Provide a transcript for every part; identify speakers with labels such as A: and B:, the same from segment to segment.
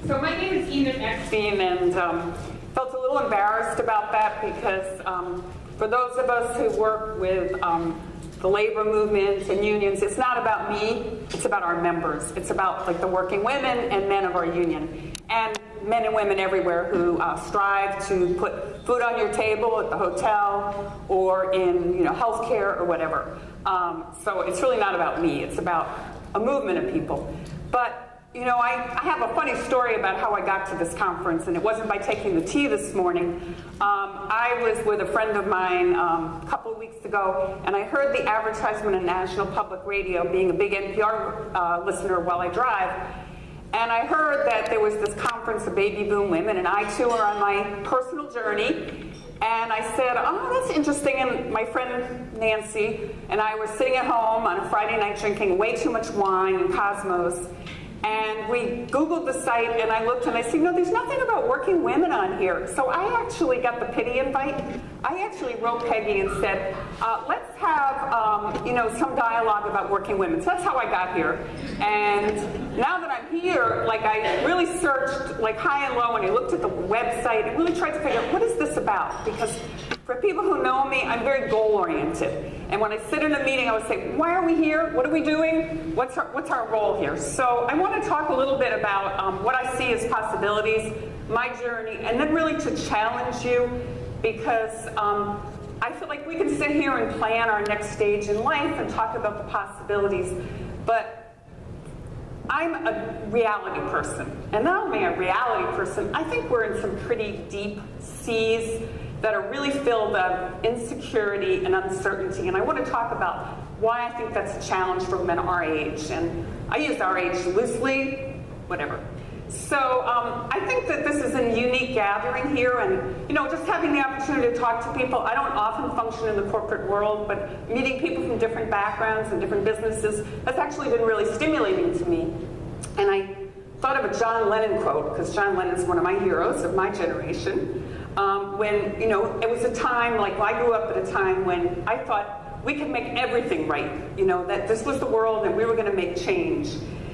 A: So my name is Enid Eckstein, and felt a little embarrassed about that because for those of us who work with the labor movement and unions, it's not about me, it's about our members. It's about like the working women and men of our union, and men and women everywhere who strive to put food on your table at the hotel or in healthcare or whatever. So it's really not about me, it's about a movement of people. But I have a funny story about how I got to this conference, and it wasn't by taking the tea this morning. I was with a friend of mine a couple of weeks ago, and I heard the advertisement on National Public Radio, being a big NPR listener while I drive, and I heard that there was this conference of baby boom women, and I too are on my personal journey. And I said, oh, that's interesting. And my friend Nancy and I were sitting at home on a Friday night drinking way too much wine in Cosmos. And we Googled the site, and I looked, and I said, no, there's nothing about working women on here. So I actually got the pity invite. I actually wrote Peggy and said, let's have some dialogue about working women. So that's how I got here. And now that I'm here, I really searched high and low, and I looked at the website and really tried to figure out, what is this about? Because for people who know me, I'm very goal-oriented. And when I sit in a meeting, I would say, why are we here? What are we doing? What's our role here? So I want to talk a little bit about what I see as possibilities, my journey, and then really to challenge you, because I feel like we can sit here and plan our next stage in life and talk about the possibilities, but I'm a reality person. And not only a reality person, I think we're in some pretty deep seas that are really filled of insecurity and uncertainty. And I want to talk about why I think that's a challenge for women our age. And I use our age loosely, whatever. So I think that this is a unique gathering here, and just having the opportunity to talk to people. I don't often function in the corporate world, but meeting people from different backgrounds and different businesses has actually been really stimulating to me. And I thought of a John Lennon quote, because John Lennon is one of my heroes of my generation. When it was a time, I grew up at a time when I thought we could make everything right, that this was the world and we were going to make change.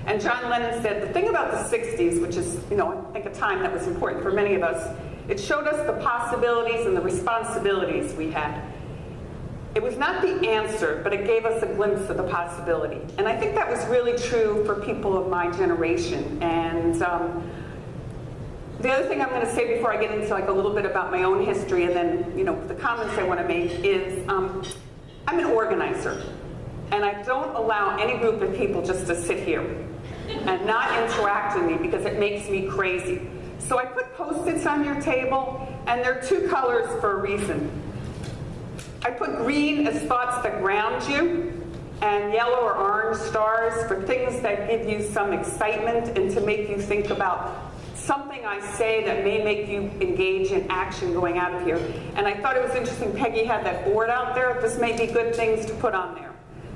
A: And John Lennon said, the thing about the 60s, which is, I think a time that was important for many of us, it showed us the possibilities and the responsibilities we had. It was not the answer, but it gave us a glimpse of the possibility. And I think that was really true for people of my generation. And the other thing I'm going to say before I get into a little bit about my own history and then the comments I want to make is I'm an organizer, and I don't allow any group of people just to sit here and not interact with me because it makes me crazy. So I put Post-its on your table, and they're two colors for a reason. I put green as thoughts that ground you, and yellow or orange stars for things that give you some excitement and to make you think about something I say that may make you engage in action going out of here. And I thought it was interesting, Peggy had that board out there. This may be good things to put on there.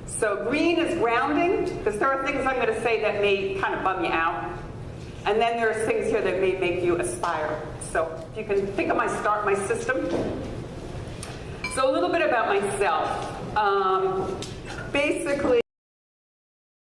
A: So green is grounding, because there are things I'm going to say that may kind of bum you out. And then there's things here that may make you aspire. So if you can think of my system. So a little bit about myself. Basically,